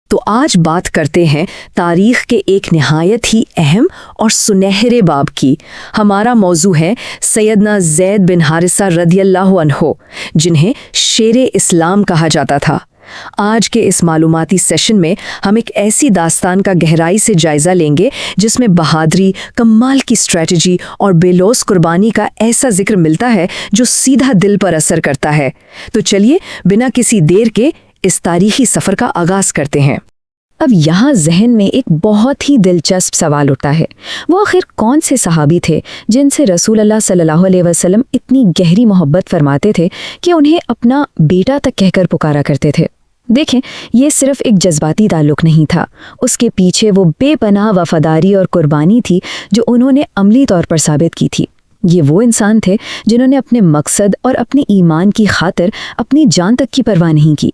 تو آج بات کرتے ہیں تاریخ کے ایک نہایت ہی اہم اور سنہرے باب کی۔ ہمارا موضوع ہے سیدنا زید بن حارثہ رضی اللہ عنہ، جنہیں شیر اسلام کہا جاتا تھا۔ آج کے اس معلوماتی سیشن میں ہم ایک ایسی داستان کا گہرائی سے جائزہ لیں گے جس میں بہادری، کمال کی اسٹریٹجی اور بے لوث قربانی کا ایسا ذکر ملتا ہے جو سیدھا دل پر اثر کرتا ہے۔ تو چلیے بنا کسی دیر کے اس تاریخی سفر کا آغاز کرتے ہیں۔ اب یہاں ذہن میں ایک بہت ہی دلچسپ سوال اٹھتا ہے، وہ آخر کون سے صحابی تھے جن سے رسول اللہ صلی اللہ علیہ وسلم اتنی گہری محبت فرماتے تھے کہ انہیں اپنا بیٹا تک کہہ کر پکارا کرتے تھے؟ دیکھیں، یہ صرف ایک جذباتی تعلق نہیں تھا، اس کے پیچھے وہ بے پناہ وفاداری اور قربانی تھی جو انہوں نے عملی طور پر ثابت کی تھی۔ یہ وہ انسان تھے جنہوں نے اپنے مقصد اور اپنے ایمان کی خاطر اپنی جان تک کی پرواہ نہیں کی۔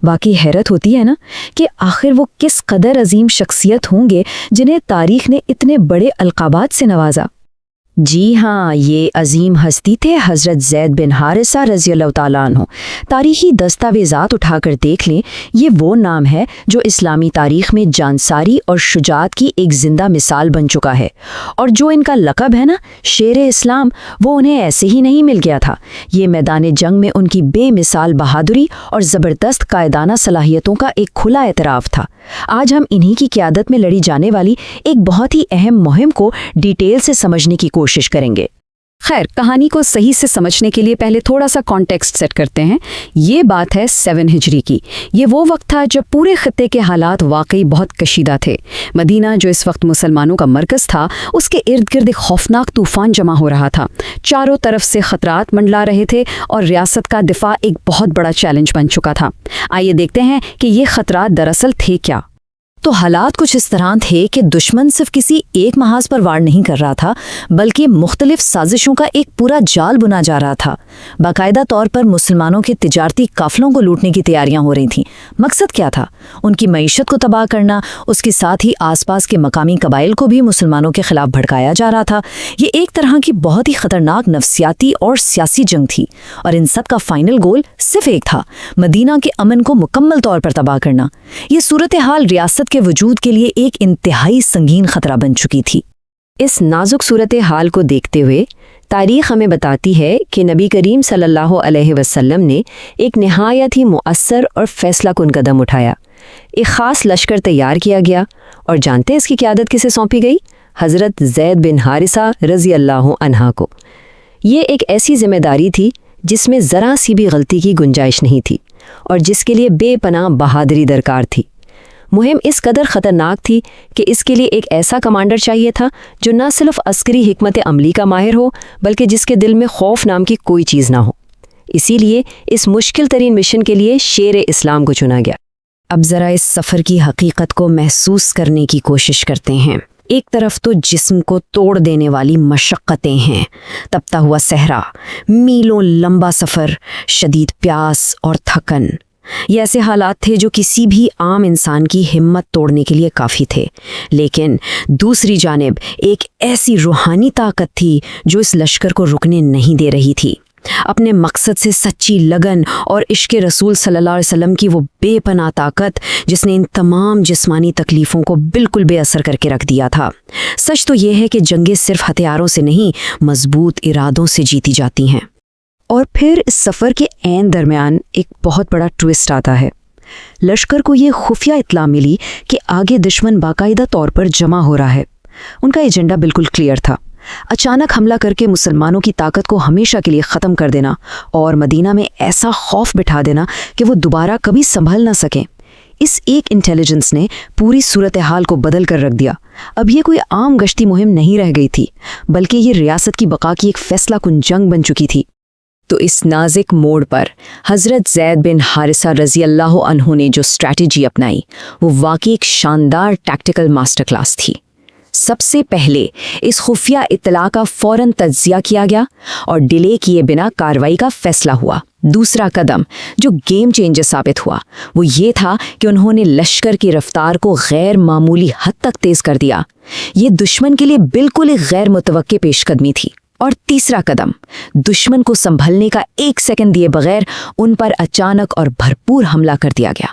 واقعی حیرت ہوتی ہے نا کہ آخر وہ کس قدر عظیم شخصیت ہوں گے جنہیں تاریخ نے اتنے بڑے القابات سے نوازا۔ جی ہاں، یہ عظیم ہستی تھے حضرت زید بن حارثہ رضی اللہ تعالیٰ عنہ۔ تاریخی دستاویزات اٹھا کر دیکھ لیں، یہ وہ نام ہے جو اسلامی تاریخ میں جانساری اور شجاعت کی ایک زندہ مثال بن چکا ہے، اور جو ان کا لقب ہے نا، شیر اسلام، وہ انہیں ایسے ہی نہیں مل گیا تھا۔ یہ میدان جنگ میں ان کی بے مثال بہادری اور زبردست قائدانہ صلاحیتوں کا ایک کھلا اعتراف تھا۔ آج ہم انہی کی قیادت میں لڑی جانے والی ایک بہت ہی اہم مہم کو ڈیٹیل سے سمجھنے کی کوشش کریں گے۔ خیر، کہانی کو صحیح سے سمجھنے کے لیے پہلے تھوڑا سا کانٹیکسٹ سیٹ کرتے ہیں۔ یہ بات ہے 7 ہجری کی۔ یہ وہ وقت تھا جب پورے خطے کے حالات واقعی بہت کشیدہ تھے۔ مدینہ، جو اس وقت مسلمانوں کا مرکز تھا، اس کے ارد گرد ایک خوفناک طوفان جمع ہو رہا تھا۔ چاروں طرف سے خطرات منڈلا رہے تھے اور ریاست کا دفاع ایک بہت بڑا چیلنج بن چکا تھا۔ آئیے دیکھتے ہیں کہ یہ خطرات دراصل تھے کیا۔ تو حالات کچھ اس طرح تھے کہ دشمن صرف کسی ایک محاذ پر وار نہیں کر رہا تھا، بلکہ مختلف سازشوں کا ایک پورا جال بنا جا رہا تھا۔ باقاعدہ طور پر مسلمانوں کے تجارتی قافلوں کو لوٹنے کی تیاریاں ہو رہی تھیں۔ مقصد کیا تھا؟ ان کی معیشت کو تباہ کرنا، اس کے ساتھ ہی آس پاس کے مقامی قبائل کو بھی مسلمانوں کے خلاف بھڑکایا جا رہا تھا۔ یہ ایک طرح کی بہت ہی خطرناک نفسیاتی اور سیاسی جنگ تھی، اور ان سب کا فائنل گول صرف ایک تھا: مدینہ کے امن کو مکمل طور پر تباہ کرنا۔ یہ صورتحال ریاست کے وجود کے لیے ایک انتہائی سنگین خطرہ بن چکی تھی۔ اس نازک صورتحال کو دیکھتے ہوئے تاریخ ہمیں بتاتی ہے کہ نبی کریم صلی اللہ علیہ وسلم نے ایک نہایت ہی مؤثر اور فیصلہ کن قدم اٹھایا۔ ایک خاص لشکر تیار کیا گیا، اور جانتے اس کی قیادت کسے سونپی گئی؟ حضرت زید بن حارثہ رضی اللہ عنہ کو۔ یہ ایک ایسی ذمہ داری تھی جس میں ذرا سی بھی غلطی کی گنجائش نہیں تھی، اور جس کے لیے بے پناہ بہادری درکار تھی۔ مہم اس قدر خطرناک تھی کہ اس کے لیے ایک ایسا کمانڈر چاہیے تھا جو نہ صرف عسکری حکمت عملی کا ماہر ہو، بلکہ جس کے دل میں خوف نام کی کوئی چیز نہ ہو۔ اسی لیے اس مشکل ترین مشن کے لیے شیر اسلام کو چنا گیا۔ اب ذرا اس سفر کی حقیقت کو محسوس کرنے کی کوشش کرتے ہیں۔ ایک طرف تو جسم کو توڑ دینے والی مشقتیں ہیں، تپتا ہوا صحرا، میلوں لمبا سفر، شدید پیاس اور تھکن۔ یہ ایسے حالات تھے جو کسی بھی عام انسان کی ہمت توڑنے کے لیے کافی تھے۔ لیکن دوسری جانب ایک ایسی روحانی طاقت تھی جو اس لشکر کو رکنے نہیں دے رہی تھی۔ اپنے مقصد سے سچی لگن اور عشق رسول صلی اللہ علیہ وسلم کی وہ بے پناہ طاقت جس نے ان تمام جسمانی تکلیفوں کو بالکل بے اثر کر کے رکھ دیا تھا۔ سچ تو یہ ہے کہ جنگیں صرف ہتھیاروں سے نہیں، مضبوط ارادوں سے جیتی جاتی ہیں۔ اور پھر اس سفر کے عین درمیان ایک بہت بڑا ٹویسٹ آتا ہے۔ لشکر کو یہ خفیہ اطلاع ملی کہ آگے دشمن باقاعدہ طور پر جمع ہو رہا ہے۔ ان کا ایجنڈا بالکل کلیئر تھا: اچانک حملہ کر کے مسلمانوں کی طاقت کو ہمیشہ کے لیے ختم کر دینا، اور مدینہ میں ایسا خوف بٹھا دینا کہ وہ دوبارہ کبھی سنبھل نہ سکیں۔ اس ایک انٹیلیجنس نے پوری صورتحال کو بدل کر رکھ دیا۔ اب یہ کوئی عام گشتی مہم نہیں رہ گئی تھی، بلکہ یہ ریاست کی بقا کی ایک فیصلہ کن جنگ بن چکی تھی۔ تو اس نازک موڑ پر حضرت زید بن حارثہ رضی اللہ عنہ نے جو اسٹریٹجی اپنائی، وہ واقعی ایک شاندار ٹیکٹیکل ماسٹر کلاس تھی۔ سب سے پہلے اس خفیہ اطلاع کا فوراً تجزیہ کیا گیا اور ڈیلے کیے بنا کارروائی کا فیصلہ ہوا۔ دوسرا قدم جو گیم چینجر ثابت ہوا وہ یہ تھا کہ انہوں نے لشکر کی رفتار کو غیر معمولی حد تک تیز کر دیا۔ یہ دشمن کے لیے بالکل ایک غیر متوقع پیش قدمی تھی۔ اور تیسرا قدم، دشمن کو سنبھلنے کا 1 سیکنڈ دیے بغیر ان پر اچانک اور بھرپور حملہ کر دیا گیا۔